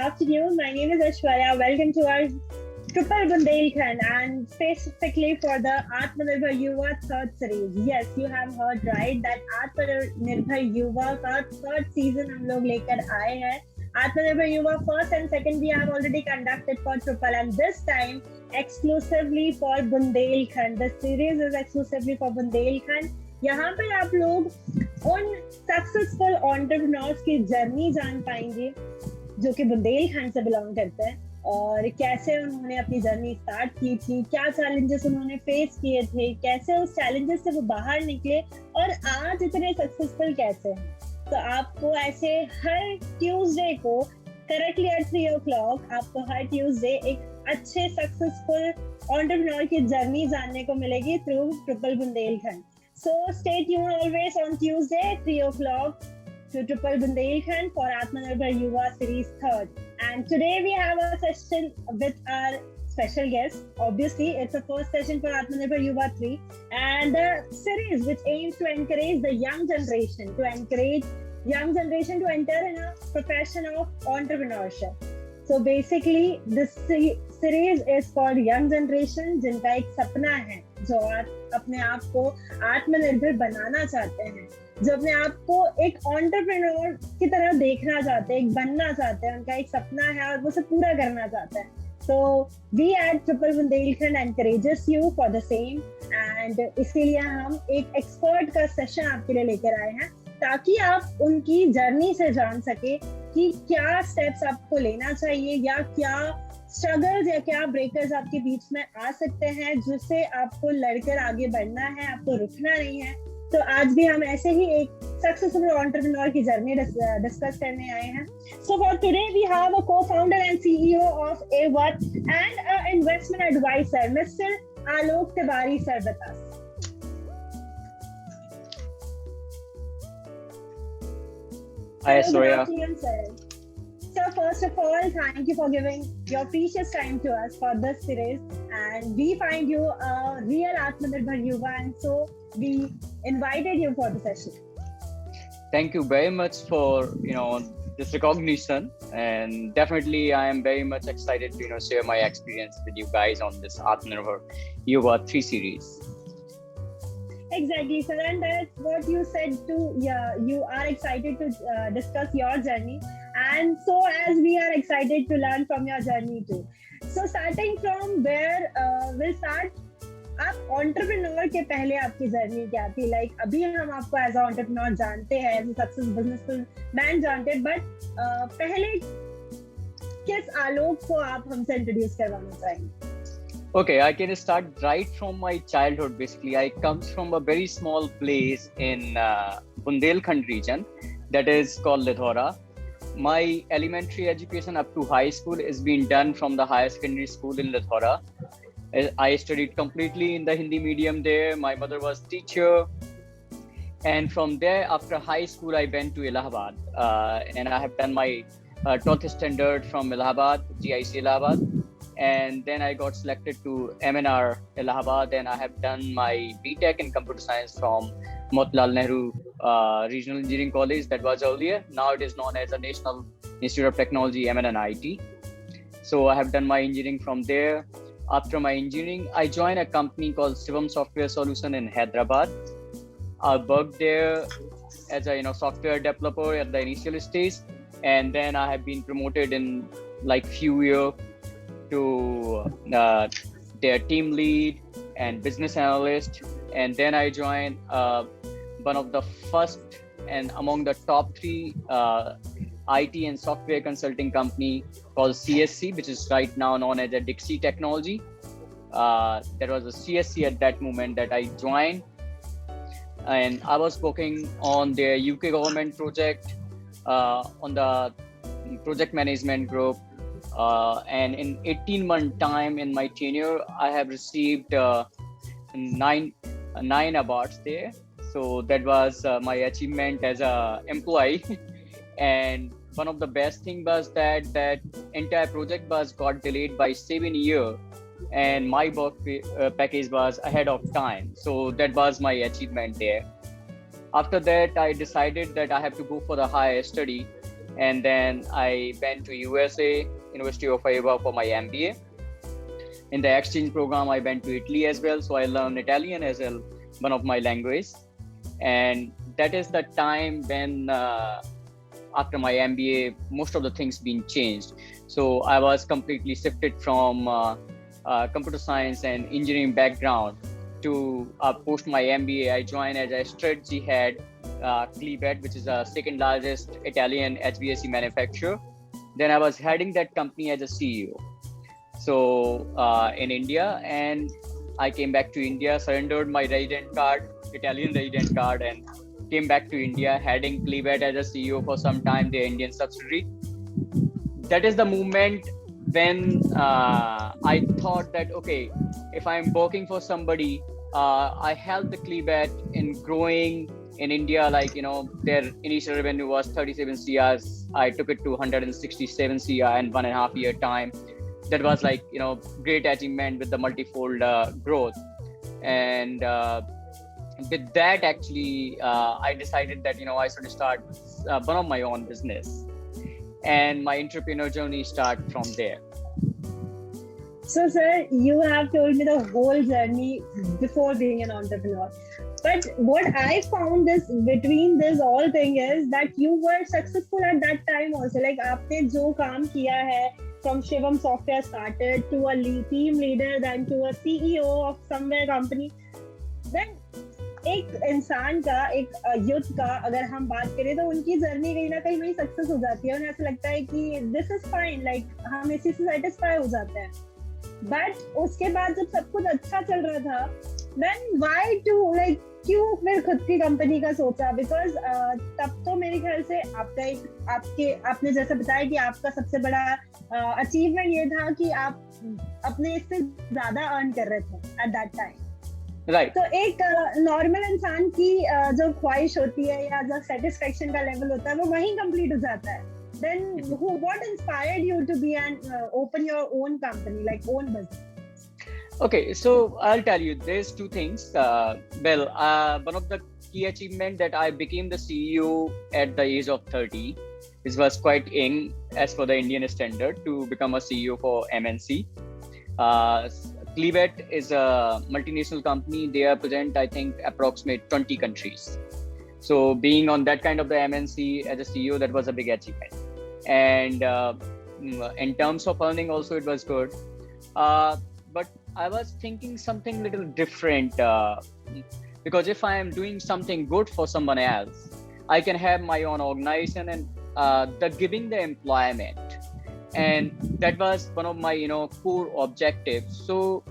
afternoon. My name is Aishwarya. Welcome to our Triple Bundelkhand and specifically for the Atmanirbhar Yuva third series. Yes, you have heard right that Atmanirbhar Yuva का third season हम लोग लेकर आए हैं. Atmanirbhar Yuva first and second we have already conducted for Triple and this time exclusively for Bundelkhand. The series is exclusively for Bundelkhand. यहाँ पे आप लोग उन सक्सेसफुल एंटरप्रेन्योर्स की जर्नी जान पाएंगे जो कि बुंदेलखंड से बिलोंग करते हैं और कैसे उन्होंने अपनी जर्नी स्टार्ट की थी, क्या चैलेंजेस उन्होंने फेस किए थे, कैसे उस चैलेंजेस से वो बाहर निकले और आज इतने सक्सेसफुल कैसे हैं. तो आपको ऐसे हर ट्यूसडे को करेक्टली एट 3 o'clock आपको हर ट्यूसडे एक अच्छे सक्सेसफुल एंटरप्रेन्योर की जर्नी जानने को मिलेगी through triple Bundelkhand. So stay tuned always on Tuesday 3 o'clock to Triple Bundelkhand for Atmanirbhar Yuva Series 3rd. And today we have a session with our special guest. Obviously, it's the first session for Atmanirbhar Yuva 3 and the series which aims to encourage the young generation, to enter in a profession of entrepreneurship. So basically, this series is for young generation जिनका एक सपना है, जो अपने आप को आत्मनिर्भर बनाना चाहते हैं, जो अपने आप को एक एंटरप्रेन्योर की तरह देखना चाहते हैं, एक बनना चाहते हैं, उनका एक सपना है और वो उसे पूरा करना चाहते हैं. So we at Triple Bundelkhand encourages you for the same and इसीलिए हम एक एक्सपर्ट का सेशन आपके लिए लेकर आए हैं ताकि आप उनकी जर्नी से जान सके कि क्या स्टेप्स आपको लेना चाहिए या क्या स्ट्रगल्स या क्या ब्रेकर्स आपके बीच में आ सकते हैं जिससे आपको लड़कर आगे बढ़ना है, आपको रुकना नहीं है. तो आज भी हम ऐसे ही एक सक्सेसफुल एंटरप्रेन्योर की जर्नी डिस्कस करने आए हैं. So for today we have a co-founder and CEO of A1 and a investment adviser mister Alok Tiwari sir with us. Hi, Aishwarya. So first of all, thank you for giving your precious time to us for this series and we find you a real Atmanirbhar Yuva and so we invited you for the session. Thank you very much for this recognition and definitely I am very much excited to share my experience with you guys on this Atmanirbhar Yuva 3 series. Exactly, sir, and that's what you said too. Yeah, you are excited to discuss your journey, and so as we are excited to learn from your journey too. So starting from where we'll start. आप entrepreneur के पहले आपकी journey क्या थी? Like अभी हम आपको as a entrepreneur जानते हैं, एज अ सक्सेस बिजनेसफुल मैन जानते हैं, बट पहले किस आलोक को आप हमसे इंट्रोड्यूस करवाना चाहेंगे? Okay, I can start right from my childhood. Basically, I comes from a very small place in Bundelkhand region that is called Lithora. My elementary education up to high school is being done from the higher secondary school in Lithora. I studied completely in the Hindi medium there. My mother was teacher. And from there, after high school, I went to Allahabad. And I have done my 12th standard from Allahabad, GIC Allahabad. And then I got selected to MNR Allahabad and I have done my BTech in computer science from Motilal Nehru Regional Engineering College that was earlier. Now it is known as the National Institute of Technology, MNNIT. So I have done my engineering from there. After my engineering, I joined a company called Shivam Software Solution in Hyderabad. I worked there as a software developer at the initial stage and then I have been promoted in like few years to their team lead and business analyst, and then I joined one of the first and among the top 3 IT and software consulting company called CSC, which is right now known as a Dixie Technology. That was a CSC at that moment that I joined, and I was working on their UK government project on the project management group. And in 18-month time in my tenure, I have received 9 awards there. So that was my achievement as a employee. And one of the best thing was that entire project was got delayed by 7 years, and my work package was ahead of time. So that was my achievement there. After that, I decided that I have to go for the higher study. and then I went to USA, University of Iowa, for my MBA. In the exchange program, I went to Italy as well, so I learned Italian as well, one of my languages. And that is the time when, after my MBA, most of the things been changed. So I was completely shifted from computer science and engineering background to post my MBA. I joined as a strategy head, Klebet, which is the second largest Italian HVAC manufacturer. Then I was heading that company as a CEO. So in India, and I came back to India, surrendered my resident card, Italian resident card, and came back to India, heading Klebet as a CEO for some time, the Indian subsidiary. That is the moment when I thought that, okay, if I'm working for somebody, I helped the Klebet in growing in India. Like, their initial revenue was 37 CRs. I took it to 167 CR in 1.5 year time. That was like, great achievement with the multifold growth. And with that, actually, I decided that, I should start one of my own business. And my entrepreneur journey started from there. So, sir, you have told me the whole journey before being an entrepreneur. But what I found is between this all thing is that you were successful at that time also. Like, आपने जो काम किया है, from Shivam Software started to a team leader, then to a CEO of somewhere company. Then एक इंसान का, एक youth का अगर हम बात करें तो उनकी जर्नी कहीं ना कहीं वही सक्सेस हो जाती है. उन्हें ऐसा लगता है कि दिस इज फाइन, लाइक हम इसी से सेटिस्फाई हो जाते हैं. बट उसके बाद जब सब कुछ अच्छा चल रहा था, देन व्हाई टू, लाइक क्यों फिर खुद की कंपनी का सोचा? बिकॉज तब तो मेरे ख्याल से आपका आपने जैसा बताया कि आपका सबसे बड़ा अचीवमेंट ये था कि आप अपने इससे ज्यादा अर्न कर रहे थे एट दैट टाइम. Right. तो एक नॉर्मल इंसान की जो ख्वाहिश होती है या जो सेटिस्फेक्शन का लेवल होता है वो वहीं कंप्लीट हो जाता है. Then what inspired you to be and open your own company, like own business? Okay, so I'll tell you, there's two things. One of the key achievement that I became the CEO at the age of 30. This was quite young as for the Indian standard to become a CEO for MNC. Klebet is a multinational company. They are present, I think, approximately 20 countries. So being on that kind of the MNC as a CEO, that was a big achievement. And in terms of earning also, it was good. But I was thinking something little different, because if I am doing something good for someone else, I can have my own organization and giving the employment. And that was one of my core objectives. So,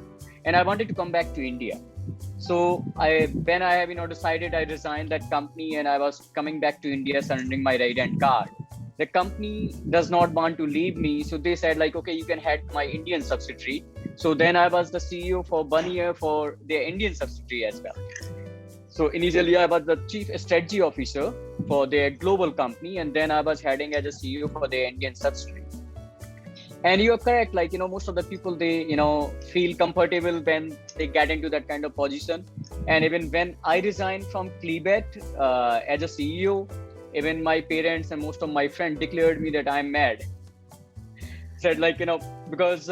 and I wanted to come back to India. So when I have decided, I resigned that company and I was coming back to India, surrendering my resident card. The company does not want to leave me, so they said like, okay, you can head my Indian subsidiary. So then I was the CEO for 1 year for their Indian subsidiary as well. So initially I was the chief strategy officer for their global company, and then I was heading as a CEO for their Indian subsidiary. And you're correct, like, most of the people, they, feel comfortable when they get into that kind of position. And even when I resigned from Klebet as a CEO, even my parents and most of my friends declared me that I'm mad. Said like, because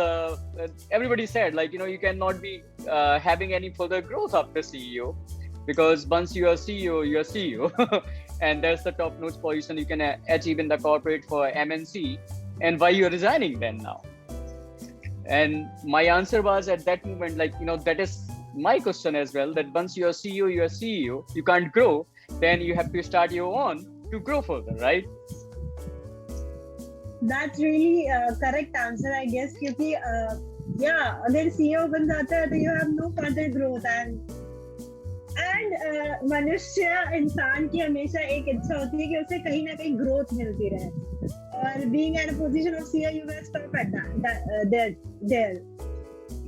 everybody said like, you cannot be having any further growth after CEO, because once you are CEO, you are CEO. And that's the top notch position you can achieve in the corporate for MNC. And why you're resigning then now? And my answer was at that moment, like, that is my question as well, that once you're CEO, you can't grow, then you have to start your own to grow further, right? That's really correct answer, I guess, क्योंकि अगर CEO बन जाता है तो you have no further growth. And मनुष्य इंसान की हमेशा एक इच्छा होती है कि उसे कहीं ना कहीं ग्रोथ मिलती रहे. Or being in a position of CEO, you will stop at there.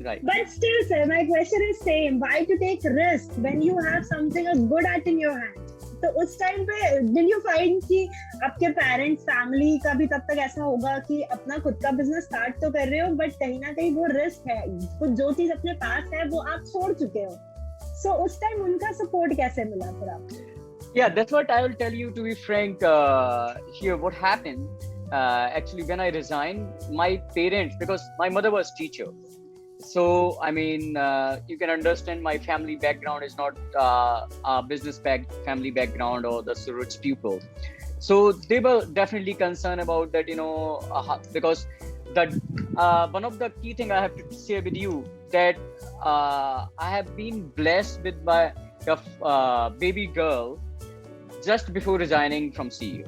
Right. But still, sir, my question is same. Why to take risk when you have something good at in your hand? तो उस time पे did you find कि आपके parents, family का भी तब तक ऐसा होगा कि अपना खुद का बिजनेस स्टार्ट तो कर रहे हो, बट कहीं ना कहीं वो रिस्क है, कुछ जो चीज अपने पास है वो आप छोड़ चुके हो. सो उस टाइम उनका सपोर्ट कैसे मिला फिर आपको? Yeah, that's what I will tell you. To be frank, here what happened. Actually, when I resigned, my parents, because my mother was teacher, so I mean, you can understand my family background is not a family background or the rich people. So they were definitely concerned about that, because that one of the key thing I have to share with you, that I have been blessed with my baby girl just before resigning from CEO.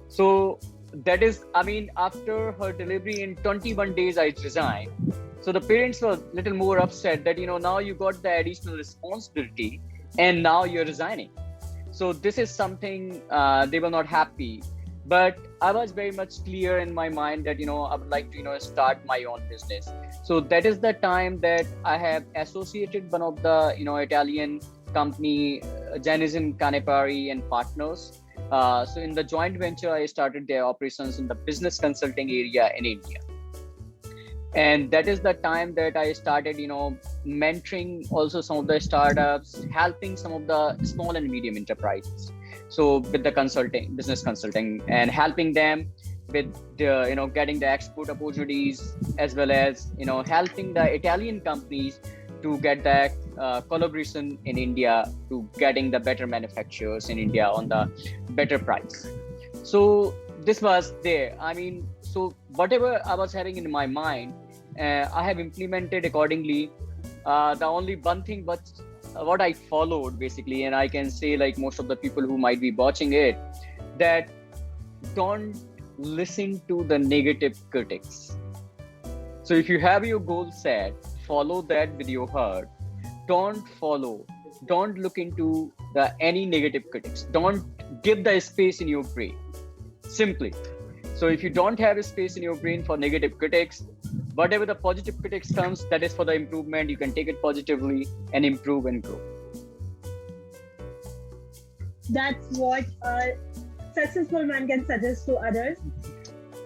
So that is, I mean, after her delivery in 21 days, I resigned. So the parents were a little more upset that, now you got the additional responsibility and now you're resigning. So this is something they were not happy. But I was very much clear in my mind that, I would like to, start my own business. So that is the time that I have associated one of the, Italian company, Janism Canepari and Partners. So in the joint venture, I started their operations in the business consulting area in India. And that is the time that I started, mentoring also some of the startups, helping some of the small and medium enterprises. So with the business consulting, and helping them with the, getting the export opportunities, as well as, helping the Italian companies to get that collaboration in India, to getting the better manufacturers in India on the better price. So this was there. I mean, so whatever I was having in my mind, I have implemented accordingly. The only one thing, but what I followed basically, and I can say like most of the people who might be watching it, that don't listen to the negative critics. So if you have your goal set, follow that with your heart. Don't look into any negative critics. Don't give the space in your brain. Simply. So if you don't have a space in your brain for negative critics, whatever the positive critics comes, that is for the improvement. You can take it positively and improve and grow. That's what a successful man can suggest to others.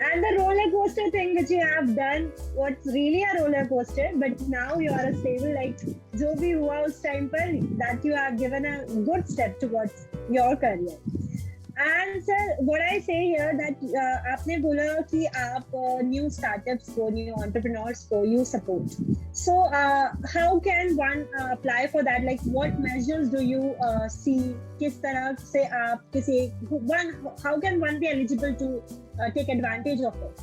And the roller coaster thing which you have done, what's really a roller coaster, but now you are a stable, like जो भी हुआ उस time पर, that you have given a good step towards your career. And sir, what I say here that आपने बोला कि आप new startups को, new entrepreneurs को you support. So how can one apply for that? Like what measures do you see? किस तरह से आप how can one be eligible to take advantage of it?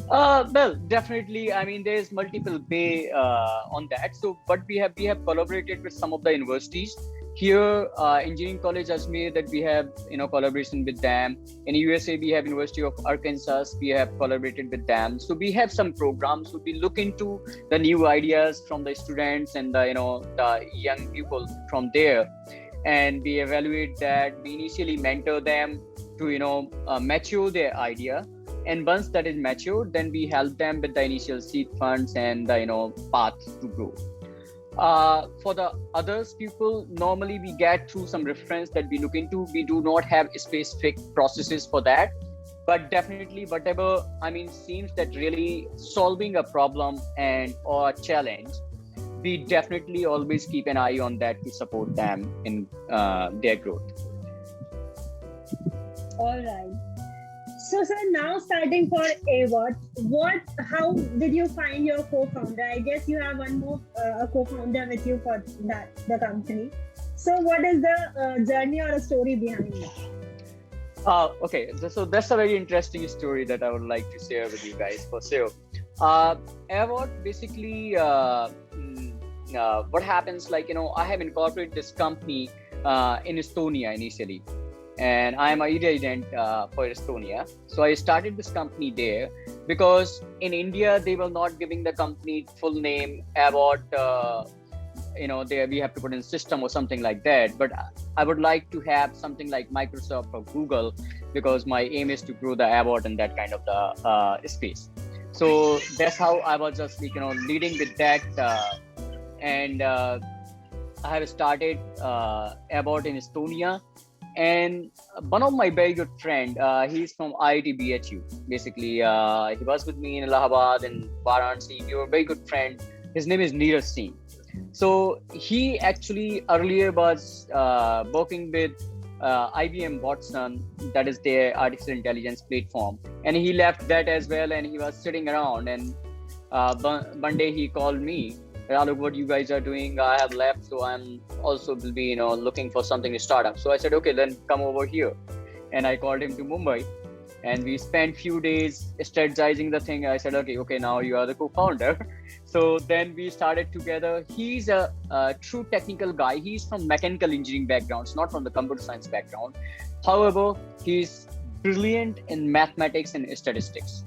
Well, definitely. I mean, there's multiple way on that. So, but we have collaborated with some of the universities. Here, Engineering College Ajmer, that we have collaboration with them. In USA, we have University of Arkansas. We have collaborated with them. So we have some programs. So we look into the new ideas from the students and the the young people from there, and we evaluate that. We initially mentor them to mature their idea. And once that is matured, then we help them with the initial seed funds and the path to grow. For the others people, normally we get through some reference that we look into. We do not have specific processes for that, but definitely whatever seems that really solving a problem and or a challenge, we definitely always keep an eye on that to support them in their growth. All right. So, sir, now starting for AWOT, how did you find your co-founder? I guess you have one more co-founder with you for the company. So, what is the journey or a story behind it? Okay, so that's a very interesting story that I would like to share with you guys for sure. AWOT basically, what happens, I have incorporated this company in Estonia initially. And I am a resident for Estonia. So I started this company there because in India, they were not giving the company full name, AWOT, there we have to put in system or something like that. But I would like to have something like Microsoft or Google, because my aim is to grow the AWOT in that kind of the space. So that's how I was just leading with that. And I have started AWOT in Estonia. And one of my very good friend, he's from IIT BHU. Basically, he was with me in Allahabad and Varanasi. We were a very good friend. His name is Neeraj Singh. So he actually earlier was working with IBM Watson, that is their artificial intelligence platform, and he left that as well, and he was sitting around. And one day he called me, Alok, what you guys are doing? I have left, so I'm also will be looking for something to start up. So I said, okay, then come over here, and I called him to Mumbai, and we spent few days strategizing the thing. I said, okay, now you are the co-founder. So then we started together. He's a true technical guy. He's from mechanical engineering backgrounds, not from the computer science background. However, he's brilliant in mathematics and statistics,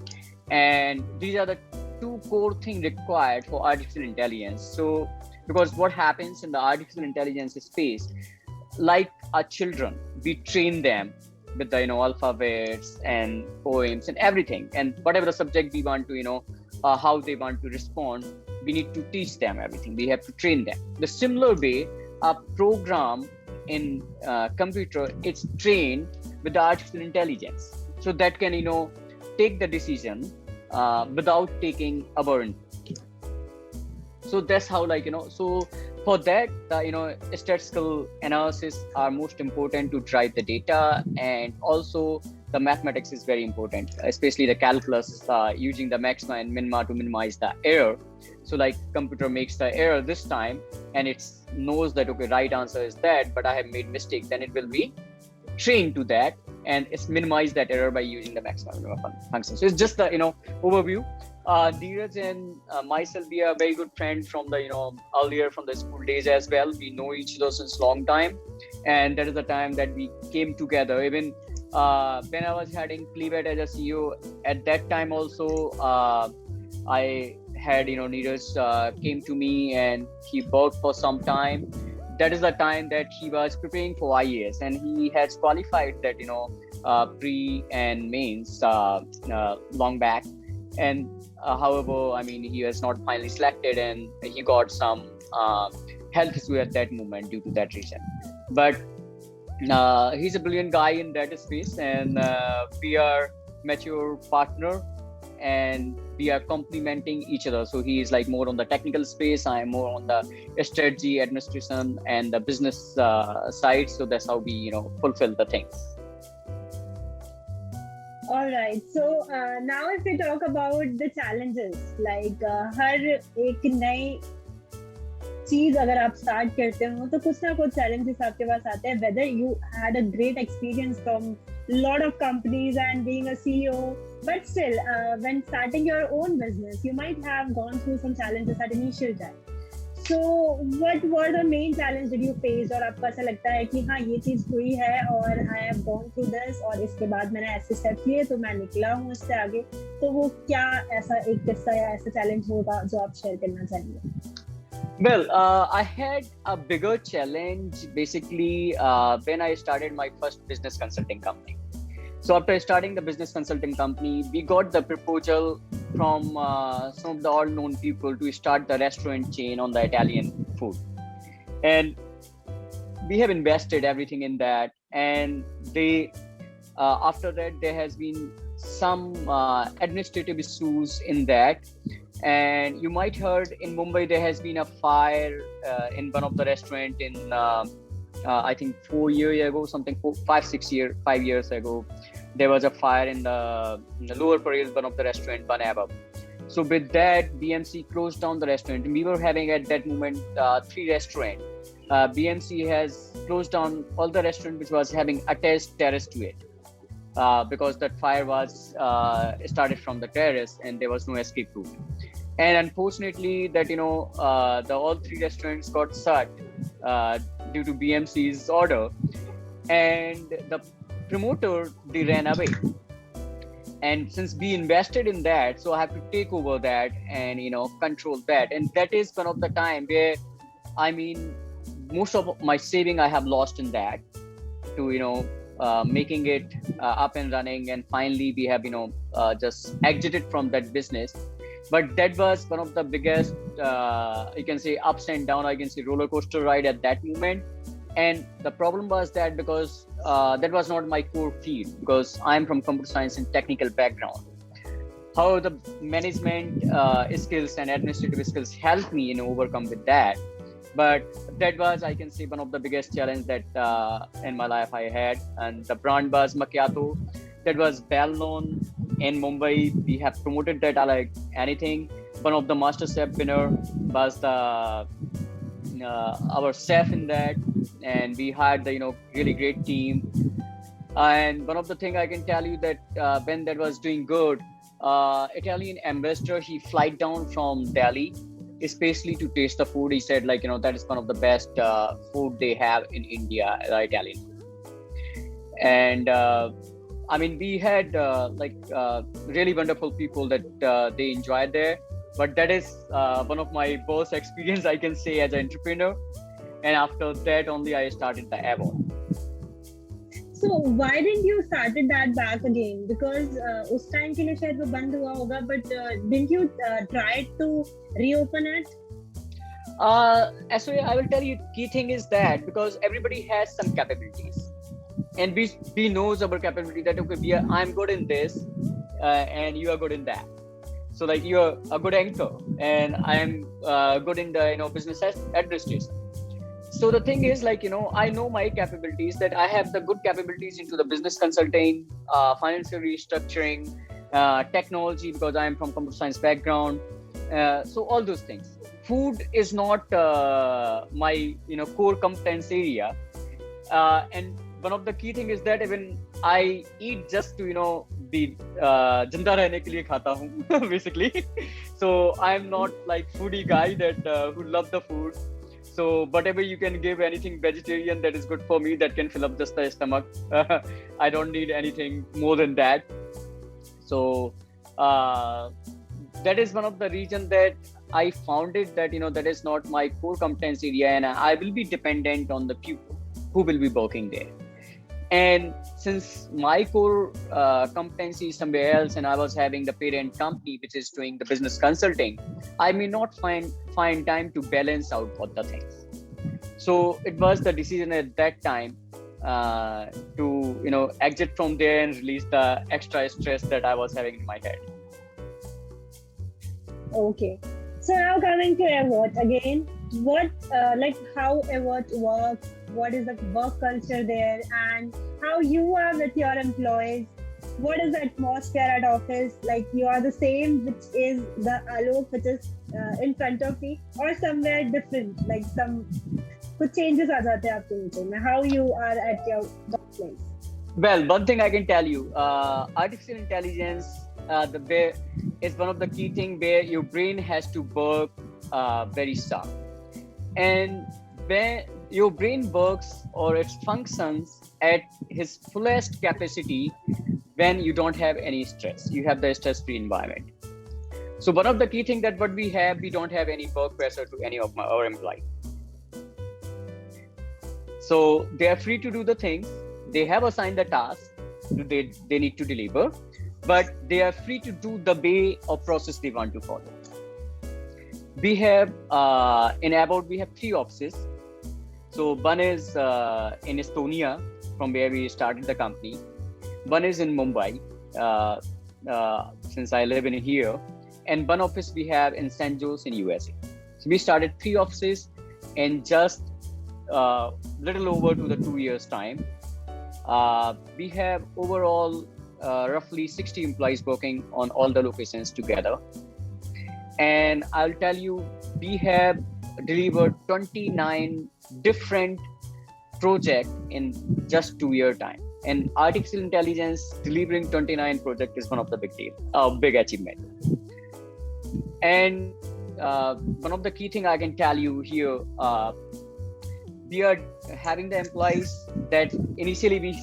and these are the two core things required for artificial intelligence. So because what happens in the artificial intelligence space, like our children, we train them with the alphabets and poems and everything, and whatever the subject we want to how they want to respond, we need to teach them everything. We have to train them the similar way. A program in computer, it's trained with the artificial intelligence, so that can take the decision without taking our input. So that's how so for that statistical analysis are most important to drive the data, and also the mathematics is very important, especially the calculus, using the maxima and minima to minimize the error. So like computer makes the error this time, and it knows that okay, right answer is that, but I have made mistake, then it will be trained to that, and it's minimize that error by using the maxima and minima function. So it's just the overview. Neeraj and myself, we are very good friends from the earlier from the school days as well. We know each other since long time, and that is the time that we came together. Even when I was heading Cleveland as a CEO, at that time also I had Neeraj came to me, and he worked for some time. That is the time that he was preparing for IAS, and he has qualified that pre and mains long back. And however, I mean, he was not finally selected, and he got some health issue at that moment due to that reason. But he's a brilliant guy in that space, and we are mature partner, and we are complementing each other. So he is like more on the technical space, I am more on the strategy, administration, and the business side. So that's how we fulfill the things. All right. So now if we talk about the challenges, like हर एक नई चीज अगर आप start करते हो तो कुछ ना कुछ challenges आपके पास आते हैं. Whether you had a great experience from lot of companies and being a CEO, but still when starting your own business, you might have gone through some challenges at initial time. So what were the main challenges that you faced, और आपको ऐसा लगता है कि हाँ ये चीज हुई है और I have gone through this, और इसके बाद मैंने ऐसे स्टेप्स लिए तो मैं निकला हूँ इससे आगे. तो वो क्या ऐसा एक किस्सा या ऐसा चैलेंज होगा जो आप शेयर करना चाहेंगे? Well, I had a bigger challenge basically when I started my first business consulting company. So after starting the business consulting company, we got the proposal from some of the all-known people to start the restaurant chain on the Italian food. And we have invested everything in that. And they, after that, there has been some administrative issues in that. And you might heard in Mumbai, there has been a fire in one of the restaurant in, I think 4 years ago, something 5 years ago. There was a fire in the lower Parel, one of the restaurant, Banaba. So with that, BMC closed down the restaurant. We were having at that moment 3 restaurants. BMC has closed down all the restaurant which was having attached terrace to it, because that fire was started from the terrace and there was no escape route. And unfortunately, that the all 3 restaurants got shut due to BMC's order, and the promoter, they ran away. And since we invested in that, so I have to take over that and control that. And that is one of the time where, I mean, most of my saving I have lost in that to making it up and running. And finally we have just exited from that business. But that was one of the biggest you can say ups and down, I can say roller coaster ride at that moment. And the problem was that because that was not my core field, because I'm from computer science and technical background. However, the management skills and administrative skills helped me overcome with that. But that was, I can say, one of the biggest challenge that in my life I had. And the brand was Macchiato. That was well known in Mumbai. We have promoted that like anything. One of the Master Chef winner was the our chef in that, and we had the really great team. And one of the thing I can tell you that when that was doing good, Italian ambassador, he flight down from Delhi especially to taste the food. He said like that is one of the best food they have in India, the Italian food. And I mean, we had really wonderful people that they enjoyed there. But that is one of my worst experience, I can say, as an entrepreneur. And after that only I started the Avon. So why didn't you started that back again? Because उस time के लिए शायद वो बंद हुआ होगा, but didn't you try to reopen it? Actually, I will tell you, key thing is that because everybody has some capabilities, and we knows our capability that okay, I'm good in this, and you are good in that. So like you're a good anchor, and I am good in the business administration. So the thing is like I know my capabilities, that I have the good capabilities into the business consulting, financial restructuring, technology, because I am from computer science background. So all those things. Food is not my core competence area, and one of the key thing is that even I eat just to be जिंदा रहने के लिए खाता हूँ basically. So I'm not like foodie guy that who love the food. So whatever you can give, anything vegetarian that is good for me, that can fill up just the stomach. I don't need anything more than that. So that is one of the reasons that I found it that that is not my core competence area, and I will be dependent on the people who will be working there. And since my core competency is somewhere else, and I was having the parent company which is doing the business consulting, I may not find time to balance out all the things. So it was the decision at that time to exit from there and release the extra stress that I was having in my head. Okay. So now coming to Avot again, what how Avot works, what is the work culture there, and how you are with your employees? What is the atmosphere at office? Like you are the same, which is the Alok which is in front of me, or somewhere different, like some कुछ changes आ जाते हैं आपके meeting में. How you are at your workplace? Well, one thing I can tell you, artificial intelligence, is one of the key things where your brain has to work very sharp. And when your brain works or it functions at its fullest capacity when you don't have any stress, you have the stress-free environment. So one of the key things that what we don't have any work pressure to any of our employees. So they are free to do the things. They have assigned the task they need to deliver, but they are free to do the way of process they want to follow. We have in Avot we have 3 offices. So one is in Estonia, from where we started the company. One is in Mumbai, since I live in here, and one office we have in San Jose in USA. So we started 3 offices in just little over to the 2 years time. We have overall roughly 60 employees working on all the locations together. And I'll tell you, we have delivered 29 different projects in just 2 year time. And artificial intelligence delivering 29 projects is one of the big achievement. And one of the key thing I can tell you here, we are having the employees that initially we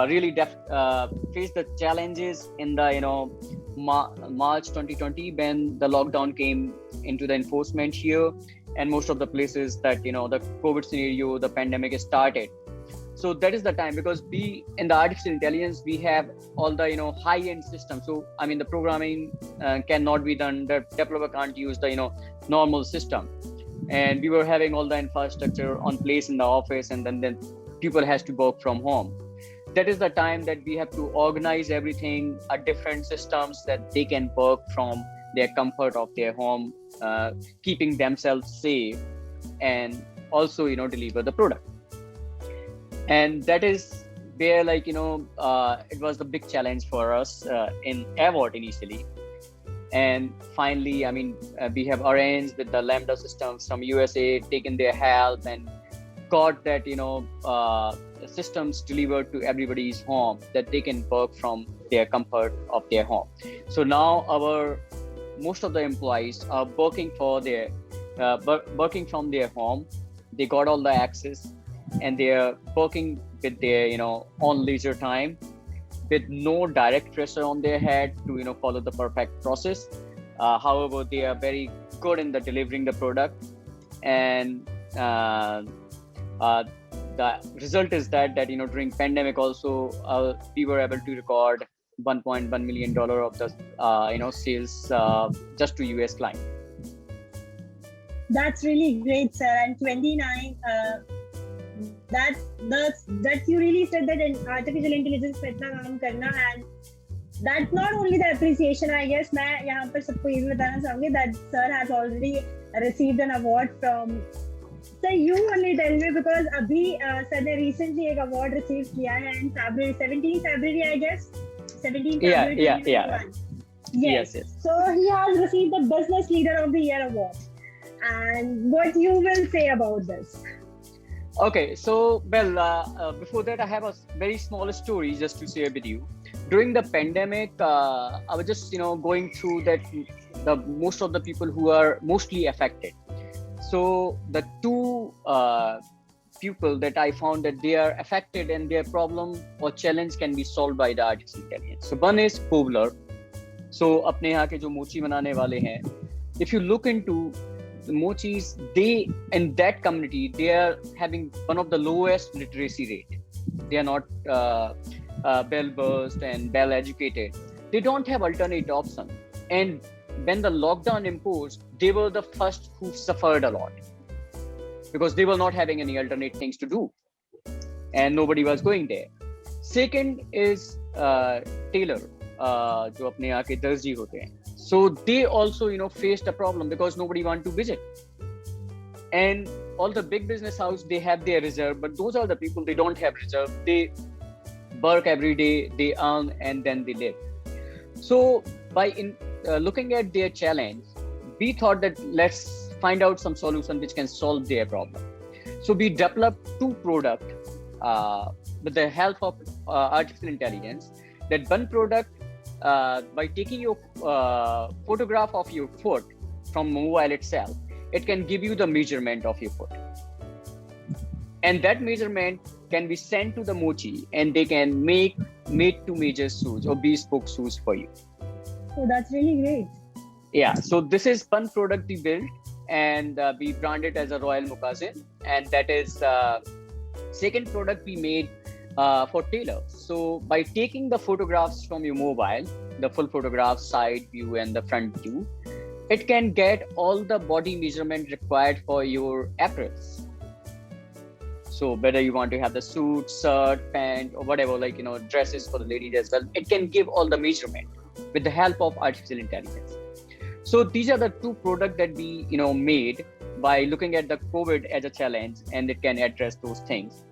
really faced the challenges in the March 2020 when the lockdown came into the enforcement here, and most of the places that the COVID scenario, the pandemic started. So that is the time, because we in the artificial intelligence we have all the high-end systems. So I mean the programming cannot be done. The developer can't use the normal system, and we were having all the infrastructure on place in the office, and then people has to work from home. That is the time that we have to organize everything, different systems that they can work from their comfort of their home, keeping themselves safe, and also deliver the product. And that is where it was the big challenge for us in Avort initially. And finally, we have arranged with the Lambda systems from USA, taken their help, and got that systems delivered to everybody's home, that they can work from their comfort of their home. So now most of the employees are working from their home. They got all the access, and they are working with their on leisure time, with no direct pressure on their head to follow the perfect process. However, they are very good in the delivering the product, and the result is that during pandemic also we were able to record $1.1 million of the sales just to US client. That's really great, sir. And 29, that you really said that in artificial intelligence पे इतना काम करना, and that's not only the appreciation. I guess मैं यहाँ पर सबको ये भी बताना चाहूँगी that sir has already received an award from. Sir, you only tell me, because अभी sir ने recently एक award receive किया है in February, 17 February, I guess. 17 February. Yeah. Yes. So he has received the Business Leader of the Year award. And what you will say about this? Okay, so before that, I have a very small story just to share with you. During the pandemic, I was just going through that the most of the people who are mostly affected. So the two people that I found that they are affected and their problem or challenge can be solved by the artificial intelligence. So one is Pobler. So अपने यहाँ के जो मोची बनाने वाले हैं, if you look into the mochis, they in that community, they are having one of the lowest literacy rate. They are not well versed and well educated. They don't have alternate option. And when the lockdown imposed, they were the first who suffered a lot, because they were not having any alternate things to do, and nobody was going there. Second is tailor, जो अपने यहाँ के दर्जी होते हैं. So they also faced a problem because nobody want to visit. And all the big business house, they have their reserve, but those are the people, they don't have reserve. They work every day, they earn, and then they live. So by looking at their challenge, we thought that let's find out some solution which can solve their problem. So we developed two products with the help of artificial intelligence. That one product, by taking your photograph of your foot from mobile itself, it can give you the measurement of your foot, and that measurement can be sent to the mochi, and they can make made-to-measure shoes or bespoke shoes for you. Oh, that's really great. Yeah, so this is one product we built, and we branded as a Royal Moccasin, and that is second product we made for tailors. So by taking the photographs from your mobile, the full photograph, side view and the front view, it can get all the body measurement required for your apparels. So whether you want to have the suit, shirt, pant, or whatever, dresses for the ladies as well, it can give all the measurement with the help of artificial intelligence. So these are the two products that we made by looking at the COVID as a challenge, and it can address those things.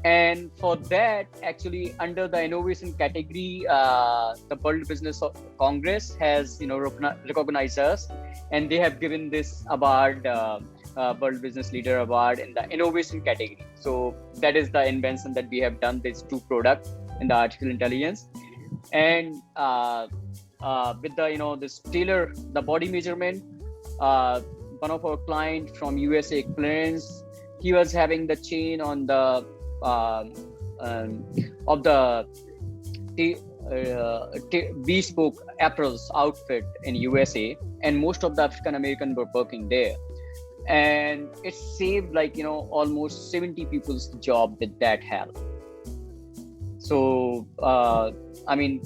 And for that, actually, under the innovation category, the World Business Congress has recognized us, and they have given this award, World Business Leader Award, in the innovation category. So that is the invention that we have done, these two products in the artificial intelligence. And with the this tailor, the body measurement, one of our client from USA, Clarence, he was having the chain on the of the bespoke apparels outfit in USA, and most of the African American were working there, and it saved almost 70 people's job with that help. So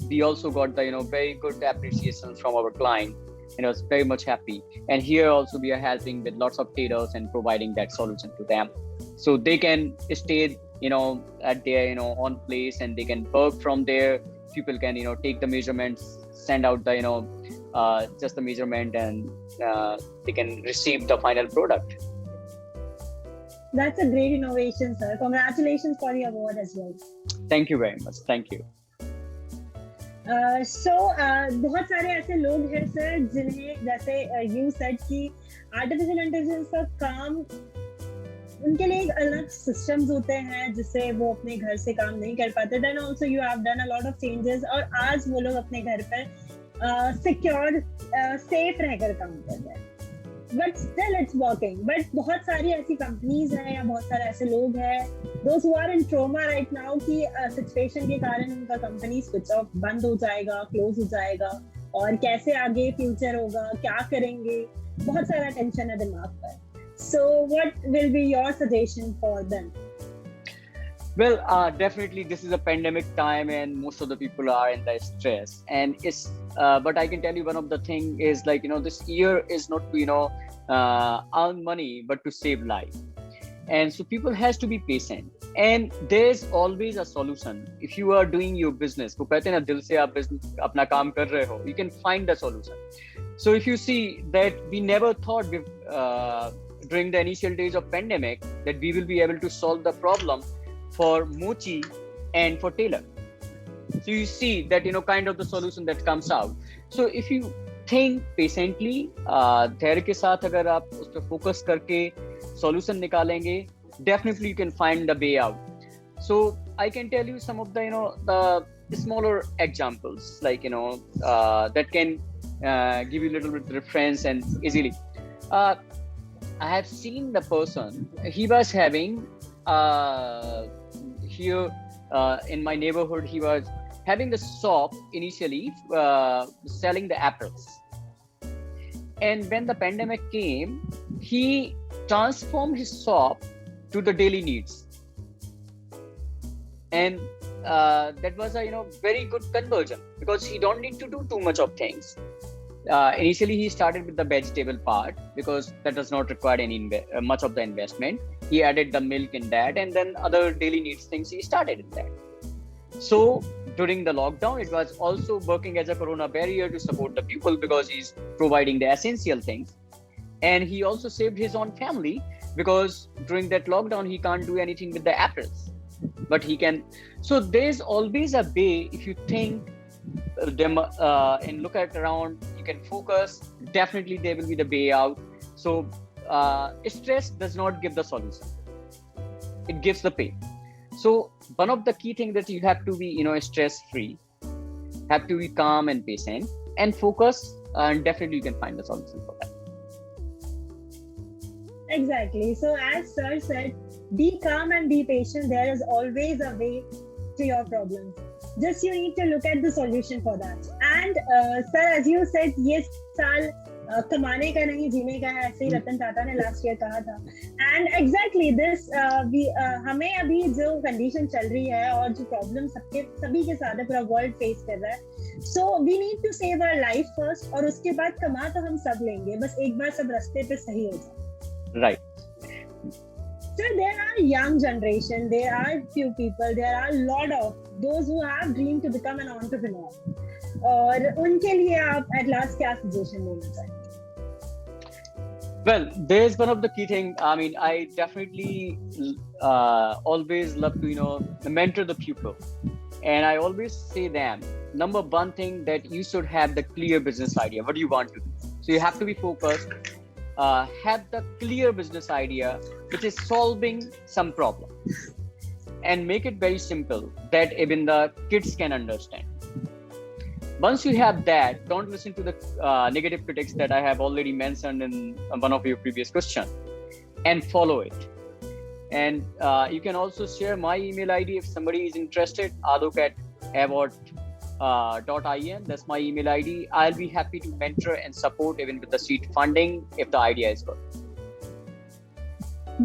we also got the very good appreciation from our client, and I was very much happy. And here also we are helping with lots of tailors and providing that solution to them, so they can stay at their on place, and they can work from there. People can take the measurements, send out the just the measurement, and they can receive the final product. That's a great innovation, sir. Congratulations for the award as well. Thank you very much. Thank you. बहुत सारे ऐसे लोग हैं sir जिन्हें जैसे you said कि artificial intelligence का काम उनके लिए एक अलग सिस्टम्स होते हैं जिससे वो अपने घर से काम नहीं कर पाते. Then also you have done a lot of changes और आज वो लोग अपने घर पर सिक्योर सेफ रहकर काम कर रहे हैं. But still it's working. But बहुत सारी ऐसी कंपनीज हैं या बहुत सारे ऐसे लोग हैं those who are in trauma right now कि सिचुएशन के कारण उनका कंपनी स्विच ऑफ बंद हो जाएगा, क्लोज हो जाएगा और कैसे आगे फ्यूचर होगा, क्या करेंगे, बहुत सारा टेंशन है दिमाग पर. So what will be your suggestion for them? Well, definitely this is a pandemic time and most of the people are in the stress, and it's but I can tell you one of the thing is like, this year is not to earn money but to save life, and so people has to be patient and there's always a solution. If you are doing your business, तो कहते हैं ना दिल से आप business अपना काम कर रहे हो, you can find the solution. So if you see that we never thought during the initial days of pandemic that we will be able to solve the problem for Mochi and for Taylor. So you see that kind of the solution that comes out. So if you think patiently, धैर्य के साथ अगर आप उस पर focus करके solution निकालेंगे, definitely you can find the way out. So I can tell you some of the the smaller examples like that can give you a little bit reference and easily. I have seen the person, he was having here in my neighborhood, he was having the shop initially selling the apples. And when the pandemic came, he transformed his shop to the daily needs. And that was a very good conversion because he don't need to do too much of things. Initially he started with the vegetable part because that does not require any much of the investment. He added the milk in that, and then other daily needs things he started in that. So during the lockdown, it was also working as a corona barrier to support the people because he's providing the essential things, and he also saved his own family because during that lockdown he can't do anything with the apples, but he can. So there's always a way. If you think them and look at around, you can focus, definitely there will be the way out. So stress does not give the solution, it gives the pain. So one of the key things that you have to be stress free, have to be calm and patient and focus, and definitely you can find the solution for that. Exactly. So as sir said, be calm and be patient. There is always a way to your problems. Just you need to look at the solution for that. And sir, as you said, ये साल कमाने का नहीं जीने का है, ऐसे ही रतन टाटा ने लास्ट ईयर कहा था. एंड एग्जैक्टली दिस हमें अभी जो कंडीशन चल रही है और जो प्रॉब्लम सभी के साथ है, पूरा वर्ल्ड फेस कर रहा है. So we need to save our life first और उसके बाद कमा तो हम सब लेंगे, बस एक बार सब रास्ते पे सही हो जाए. Right. So there are young generation, there are few people, there are a lot of those who have dreamed to become an entrepreneur. और उनके लिए आप at last क्या suggestion देना चाहेंगे? Well, there's one of the key thing. I mean, I definitely always love to mentor the pupil, and I always say them, number one thing that you should have the clear business idea. What do you want to do? So you have to be focused. Have the clear business idea which is solving some problem, and make it very simple that even the kids can understand. Once you have that, don't listen to the negative critics that I have already mentioned in one of your previous questions, and follow it. And you can also share my email ID if somebody is interested, aduk@avot.in. That's my email ID. I'll be happy to mentor and support even with the seed funding if the idea is good.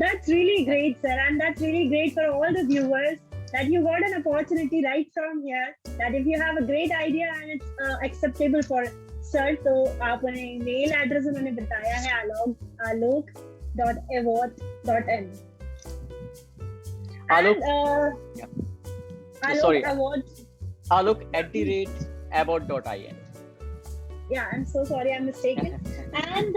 That's really great, sir, and that's really great for all the viewers that you got an opportunity right from here. That if you have a great idea and it's acceptable for sir, तो आप उन्हें email address उन्होंने बताया है alok.avot.in. Alok. Alok Sorry. Award. Alok@avot.in. Yeah, I'm so sorry, I'm mistaken. And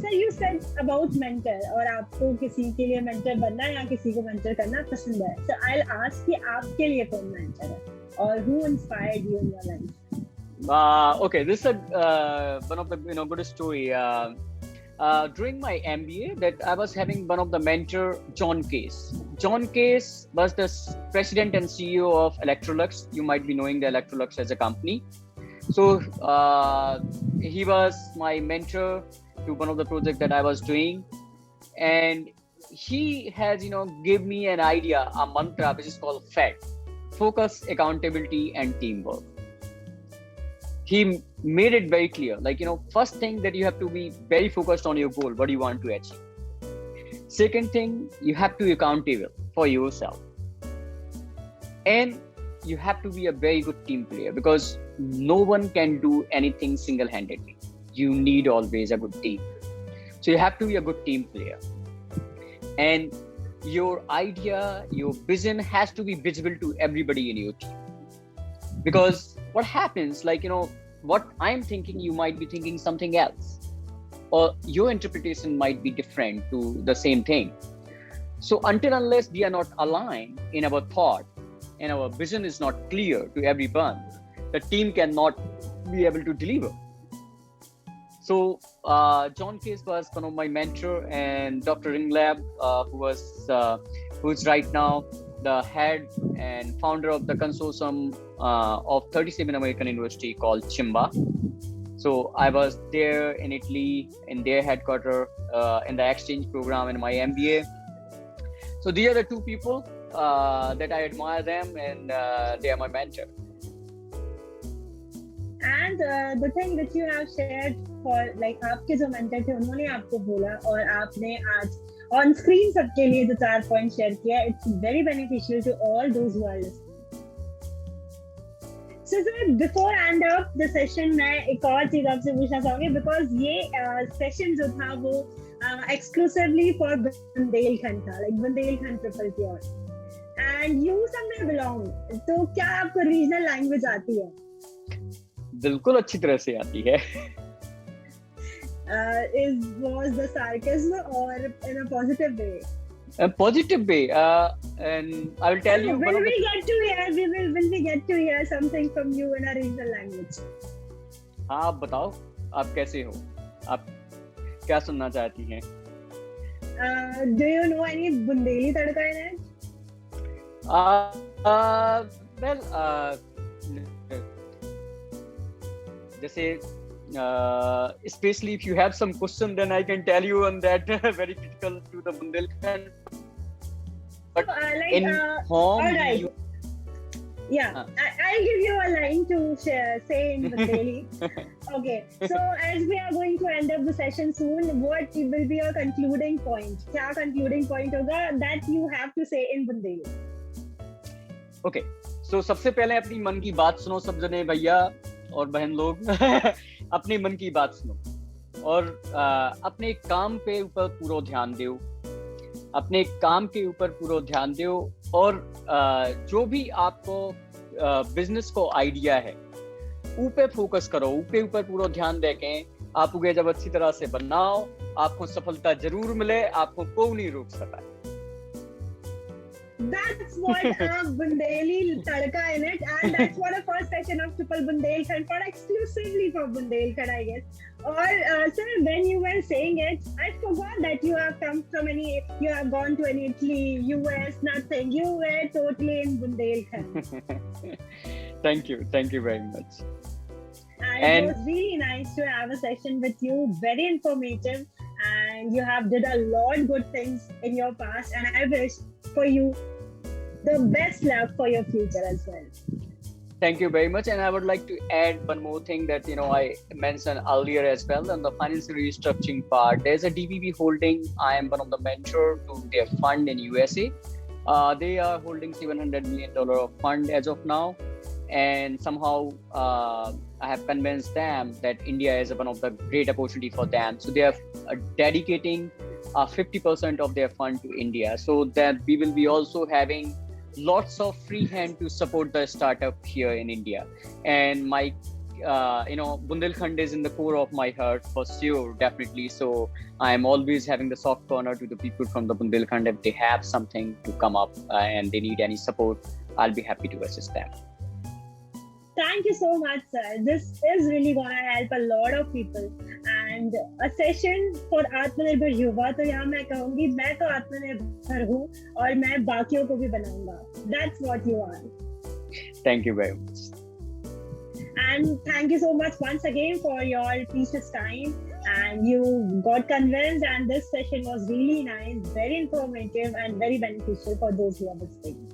sir, you said about mentor और आपको किसी के लिए mentor बनना या किसी को mentor करना पसंद है. So I'll ask कि आपके लिए कौन mentor है or who inspired you in your life? Okay, this is one of the good story. During my MBA, that I was having one of the mentor, John Case. John Case was the president and CEO of Electrolux. You might be knowing the Electrolux as a company. So he was my mentor to one of the projects that I was doing, and he has give me an idea, a mantra which is called FAT: focus, accountability, and teamwork. He made it very clear, like first thing that you have to be very focused on your goal, what you want to achieve. Second thing, you have to be accountable for yourself, and you have to be a very good team player, because no one can do anything single-handedly. You need always a good team. So you have to be a good team player, and your idea, your vision has to be visible to everybody in your team. Because what happens, like what I'm thinking, you might be thinking something else, or your interpretation might be different to the same thing. So until unless we are not aligned in our thought and our vision is not clear to everyone, the team cannot be able to deliver. So John Case was one of my mentor, and Dr. Ringlab, who's right now the head and founder of the consortium of 37 American university called Chimba. So I was there in Italy in their headquarters in the exchange program in my MBA. So these are the two people that I admire them, and they are my mentor. And the thing that you have shared for like आपके जो mentor थे उन्होंने आपको बोला और आपने आज on screen सबके लिए जो 4 points share किया, it's very beneficial to all those who are listening. So sir, before end up the session, मैं एक और चीज आपसे पूछना चाहूँगी, because ये session जो था वो exclusively for बुंदेलखंड था, like Bundelkhand triple pure. And you somewhere belong. तो क्या आपको regional language आती है? बिल्कुल अच्छी तरह से आती है. Was the sarcasm or in a positive way? A positive way, and I will tell you. Will we get to hear something from you in a regional language? हाँ, आप बताओ, आप कैसे हो? आप क्या सुनना चाहती हैं? Do you know any Bundeli tadka in it? Well, जैसे especially if you have some question, then I can tell you on that very critical to the Bundelkhand. But in home, all right. I'll give you a line to say in Bundeli. Okay, so as we are going to end up the session soon, what will be your concluding point? क्या concluding point होगा that you have to say in Bundeli? Okay, so सबसे पहले अपनी मन की बात सुनो सब जने भैया और बहन लोग. अपने मन की बात सुनो और अपने काम पे ऊपर पूरा ध्यान दो. अपने काम के ऊपर पूरा ध्यान दो और जो भी आपको बिजनेस को आइडिया है ऊपर फोकस करो. ऊपर पूरा ध्यान देके आप उगे जब अच्छी तरह से बनाओ, आपको सफलता जरूर मिले. आपको कोई नहीं रोक सकता. That's what Bundeli tadka in it, and that's what a first session of Triple Bundelkhand for exclusively for Bundelkhand, I guess. Or sir, when you were saying it, I forgot that you have come from you have gone to any Italy, US, nothing. You were totally in Bundelkhand. Thank you very much. And it was really nice to have a session with you. Very informative, and you have did a lot good things in your past, and I wish for you the best luck for your future as well. Thank you very much, and I would like to add one more thing that I mentioned earlier as well on the financial restructuring part. There's a DBB holding. I am one of the mentor to their fund in USA. They are holding $700 million of fund as of now, and somehow I have convinced them that India is one of the great opportunity for them. So they are dedicating 50% of their fund to India, so that we will be also having lots of free hand to support the startup here in India. And my Bundelkhand is in the core of my heart for sure, definitely. So I am always having the soft corner to the people from the Bundelkhand. If they have something to come up and they need any support, I'll be happy to assist them. Thank you so much, sir. This is really going to help a lot of people. And a session for Atmanirbhar Yuva, तो यहाँ मैं कहूँगी मैं तो आत्मनिर्भर हूँ और मैं बाकियों को भी बनाऊँगा. That's what you are. Thank you very much. And thank you so much once again for your precious time. And you got convinced, and this session was really nice, very informative, and very beneficial for those who are listening.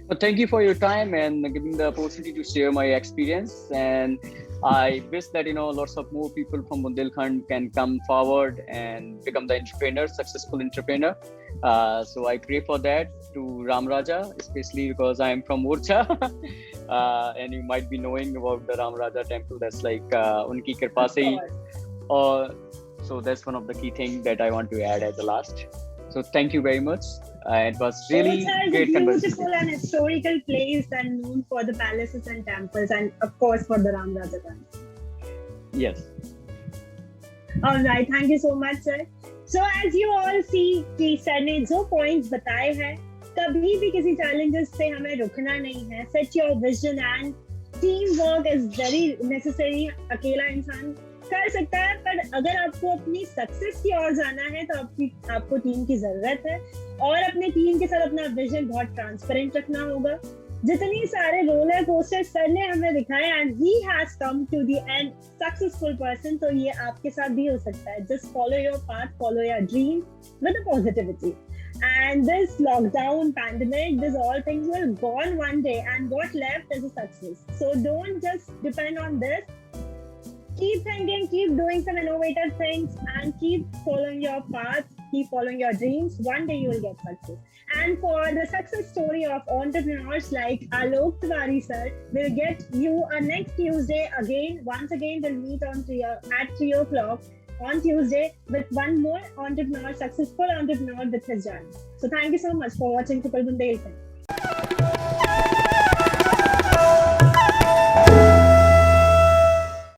Well, thank you for your time and giving the opportunity to share my experience. And I wish that lots of more people from Bundelkhand can come forward and become the entrepreneur, successful entrepreneur. So I pray for that to Ram Raja, especially because I am from Morcha, and you might be knowing about the Ram Raja temple. That's like unki kripa se hi. So that's one of the key things that I want to add at the last. So thank you very much. It was really great conversation. It's a beautiful and historical place and known for the palaces and temples, and of course for the Ram Raja Temple. Yes. All right. Thank you so much, sir. So as you all see, कि sir ने जो points बताए हैं, कभी भी किसी challenges से हमें रुकना नहीं है. Set your vision, and teamwork is very necessary. अकेला इंसान कर सकता है, पर अगर आपको अपनी सक्सेस की ओर जाना है तो आपको टीम की जरूरत है, और अपने टीम के साथ अपना विजन बहुत ट्रांसपेरेंट रखना होगा. जितनी सारे रोलर कोस्टर सर ने हमें दिखाए, and he has come to the end successful person, तो ये आपके साथ भी हो सकता है. Just follow your path, follow your dream with a positivity. And this lockdown, pandemic, this all things will gone one day, and what left is a success. So don't just depend on this. Keep thinking, keep doing some innovative things, and keep following your path, keep following your dreams. One day you will get success. And for the success story of entrepreneurs like Alok Tiwari sir, we'll get you next Tuesday again. Once again, we'll meet at 3 o'clock on Tuesday with one more entrepreneur, successful entrepreneur with his journey. So thank you so much for watching Triple Bundelkhand.